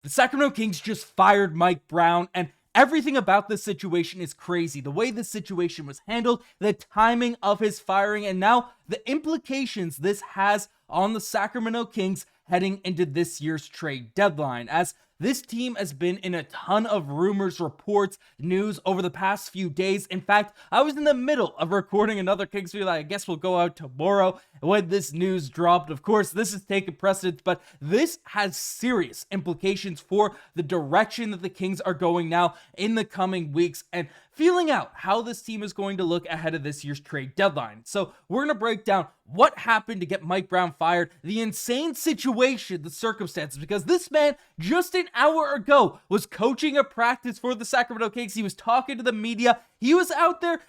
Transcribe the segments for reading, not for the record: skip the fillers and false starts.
The Sacramento Kings just fired Mike Brown, and everything about this situation is crazy. The way this situation was handled, the timing of his firing, and now the implications this has on the Sacramento Kings heading into this year's trade deadline, as this team has been in a ton of rumors, reports, news over the past few days. In fact, I was in the middle of recording another Kings video that I guess will go out tomorrow when this news dropped. Of course, this is taking precedence, but this has serious implications for the direction that the Kings are going now in the coming weeks, and feeling out how this team is going to look ahead of this year's trade deadline. So we're going to break down what happened to get Mike Brown fired, the insane situation, the circumstances, because this man just an hour ago was coaching a practice for the Sacramento Kings. He was talking to the media. He was out there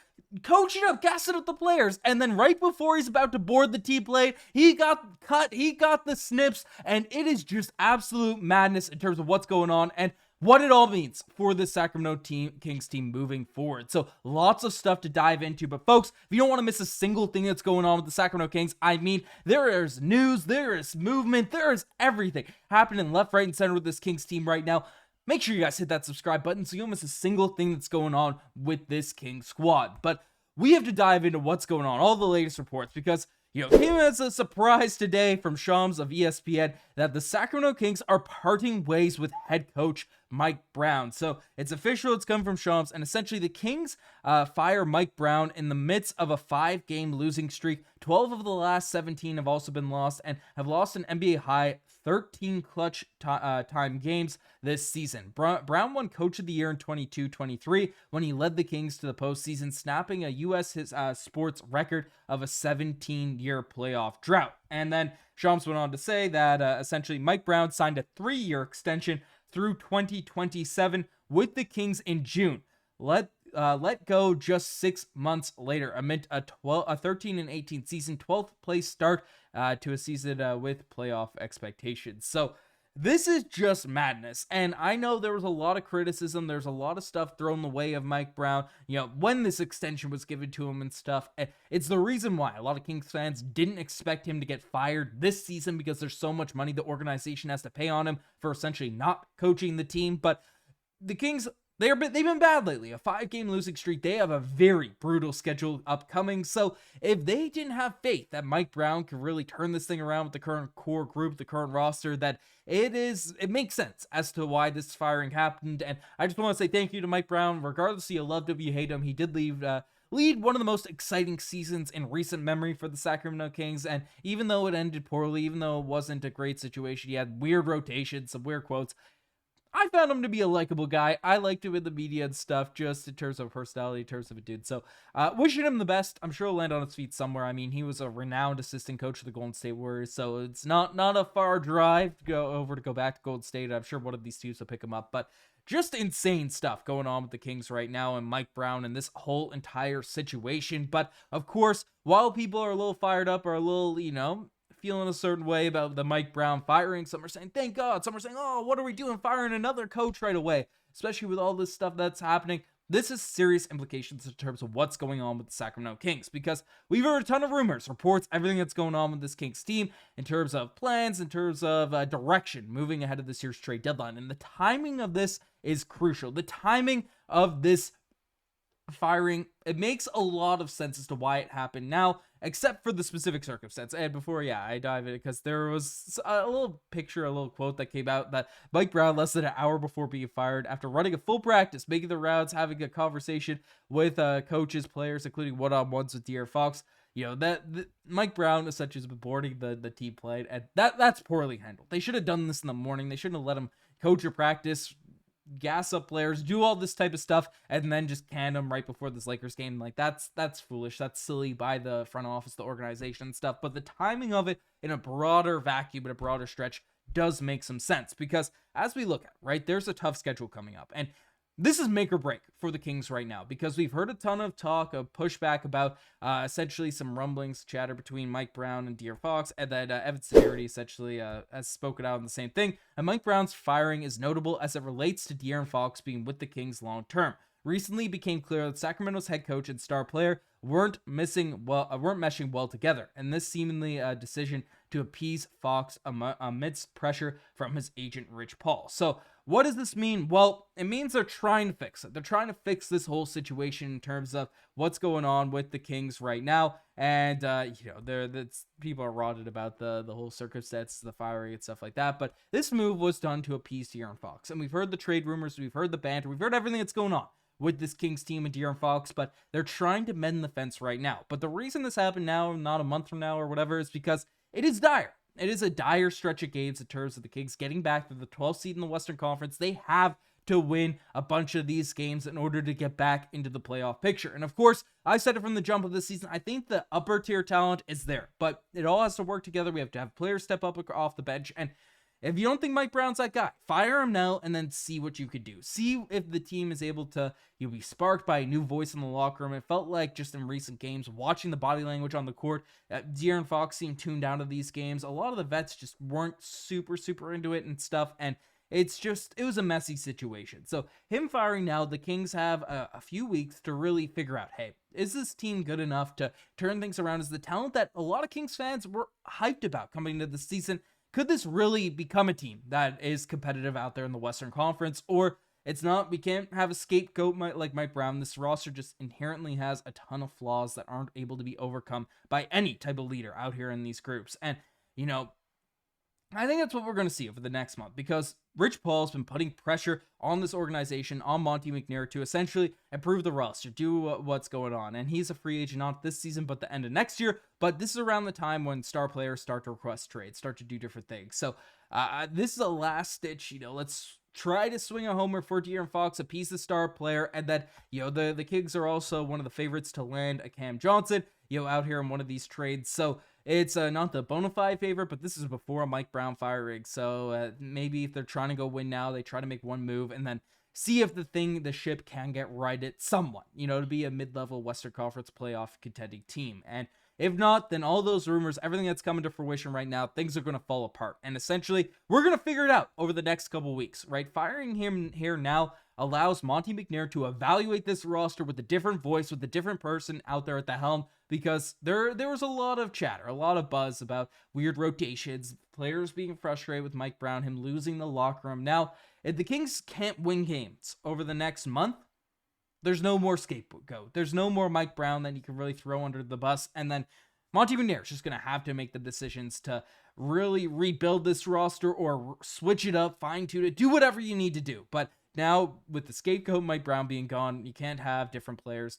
coaching up, gassing up the players, and then right before he's about to board the team plane, he got cut, he got the snips, and it is just absolute madness in terms of what's going on and what it all means for the Sacramento Kings team moving forward. So lots of stuff to dive into, but folks, if you don't want to miss a single thing that's going on with the Sacramento Kings, I mean, there is news, there is movement, there is everything happening left, right, and center with this Kings team right now. Make sure you guys hit that subscribe button so you don't miss a single thing that's going on with this Kings squad. But we have to dive into what's going on, all the latest reports, because came as a surprise today from Shams of ESPN that the Sacramento Kings are parting ways with head coach Mike Brown. So it's official, it's come from Shams, and essentially the Kings fire Mike Brown in the midst of a 5-game losing streak. 12 of the last 17 have also been lost, and have lost an NBA high 13 clutch time games this season. Brown won Coach of the Year in 22-23 when he led the Kings to the postseason, snapping a U.S. sports record of a 17-year playoff drought. And then Shams went on to say that essentially Mike Brown signed a 3-year extension through 2027 with the Kings in June. Let go just 6 months later amid a 13-18 season, 12th place start to a season with playoff expectations. So this is just madness, and I know there was a lot of criticism, there's a lot of stuff thrown the way of Mike Brown, when this extension was given to him and stuff. It's the reason why a lot of Kings fans didn't expect him to get fired this season, because there's so much money the organization has to pay on him for essentially not coaching the team. But the Kings, they've been bad lately. A 5-game losing streak. They have a very brutal schedule upcoming. So if they didn't have faith that Mike Brown could really turn this thing around with the current core group, the current roster, that it makes sense as to why this firing happened. And I just want to say thank you to Mike Brown. Regardless if you loved him, you hate him, he did lead one of the most exciting seasons in recent memory for the Sacramento Kings. And even though it ended poorly, even though it wasn't a great situation, he had weird rotations, some weird quotes, I found him to be a likable guy. I liked him in the media and stuff, just in terms of personality, in terms of a dude. So, wishing him the best. I'm sure he'll land on his feet somewhere. I mean, he was a renowned assistant coach of the Golden State Warriors, so it's not a far drive to go back to Golden State. I'm sure one of these teams will pick him up, but just insane stuff going on with the Kings right now, and Mike Brown and this whole entire situation. But of course, while people are a little fired up or a little, feeling a certain way about the Mike Brown firing, some are saying, thank God. Some are saying, oh, what are we doing firing another coach right away? Especially with all this stuff that's happening. This has serious implications in terms of what's going on with the Sacramento Kings, because we've heard a ton of rumors, reports, everything that's going on with this Kings team in terms of plans, in terms of direction moving ahead of this year's trade deadline. And the timing of this is crucial. The timing of this firing, it makes a lot of sense as to why it happened now, except for the specific circumstance. And before I dive in, because there was a little picture, a little quote that came out that Mike Brown, less than an hour before being fired, after running a full practice, making the rounds, having a conversation with coaches, players, including one-on-ones with De'Aaron Fox, Mike Brown essentially has been boarding the team played, and that's poorly handled. They should have done this in the morning. They shouldn't have let him coach a practice, gas up players, do all this type of stuff, and then just can them right before this Lakers game. Like, that's foolish. That's silly by the front office, the organization and stuff. But the timing of it in a broader vacuum, in a broader stretch, does make some sense, because as we look at, right, there's a tough schedule coming up, and this is make or break for the Kings right now, because we've heard a ton of talk of pushback about essentially some rumblings, chatter between Mike Brown and De'Aaron Fox, and then Evan Severity essentially has spoken out on the same thing. And Mike Brown's firing is notable as it relates to De'Aaron Fox being with the Kings long term. Recently became clear that Sacramento's head coach and star player weren't meshing well together, and this seemingly decision to appease Fox amidst pressure from his agent Rich Paul. So what does this mean? Well, it means they're trying to fix it. They're trying to fix this whole situation in terms of what's going on with the Kings right now. And, people are rotted about the whole circumstances, the firing and stuff like that. But this move was done to appease De'Aaron Fox. And we've heard the trade rumors, we've heard the banter, we've heard everything that's going on with this Kings team and De'Aaron Fox, but they're trying to mend the fence right now. But the reason this happened now, not a month from now or whatever, is because it is dire. It is a dire stretch of games in terms of the Kings getting back to the 12th seed in the Western Conference. They have to win a bunch of these games in order to get back into the playoff picture. And of course, I said it from the jump of the season, I think the upper tier talent is there, but it all has to work together. We have to have players step up off the bench, and if you don't think Mike Brown's that guy, fire him now and then see what you could do. See if the team is able to be sparked by a new voice in the locker room. It felt like just in recent games, watching the body language on the court, De'Aaron Fox seemed tuned down to these games. A lot of the vets just weren't super into it and stuff, and it was a messy situation. So him firing now, the Kings have a few weeks to really figure out, hey, is this team good enough to turn things around? Is the talent that a lot of Kings fans were hyped about coming into the season, could this really become a team that is competitive out there in the Western Conference? Or it's not, we can't have a scapegoat like Mike Brown. This roster just inherently has a ton of flaws that aren't able to be overcome by any type of leader out here in these groups. And, I think that's what we're going to see over the next month, because Rich Paul's been putting pressure on this organization, on Monte McNair, to essentially improve the roster, do what's going on. And he's a free agent, not this season, but the end of next year. But this is around the time when star players start to request trades, start to do different things. So this is a last stitch, let's try to swing a homer for De'Aaron Fox, appease the star player. And then, the Kings are also one of the favorites to land a Cam Johnson, out here in one of these trades. So it's not the bona fide favorite, but this is before a Mike Brown firing. So maybe if they're trying to go win now, they try to make one move and then see if the ship can get righted somewhat, to be a mid-level Western Conference playoff contending team. And if not, then all those rumors, everything that's coming to fruition right now, things are going to fall apart. And essentially, we're going to figure it out over the next couple weeks, right? Firing him here now allows Monte McNair to evaluate this roster with a different voice, with a different person out there at the helm, because there was a lot of chatter, a lot of buzz about weird rotations, players being frustrated with Mike Brown, him losing the locker room. Now, if the Kings can't win games over the next month, there's no more scapegoat. There's no more Mike Brown that you can really throw under the bus. And then Monte McNair is just going to have to make the decisions to really rebuild this roster or switch it up, fine-tune it, do whatever you need to do. But now, with the scapegoat Mike Brown being gone, you can't have different players.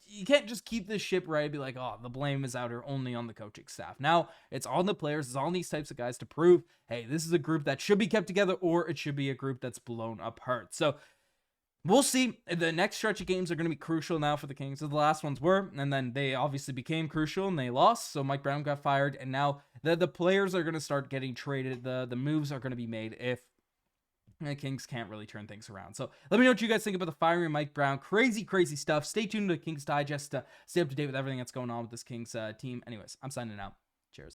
You can't just keep this ship right and be like, oh, the blame is out here only on the coaching staff. Now, it's on the players, it's on these types of guys to prove, hey, this is a group that should be kept together, or it should be a group that's blown apart. So we'll see. The next stretch of games are going to be crucial now for the Kings. So the last ones were, and then they obviously became crucial and they lost. So Mike Brown got fired, and now the players are going to start getting traded. The moves are going to be made if the Kings can't really turn things around. So let me know what you guys think about the firing of Mike Brown. Crazy stuff. Stay tuned to Kings Digest to stay up to date with everything that's going on with this Kings team. Anyways, I'm signing out.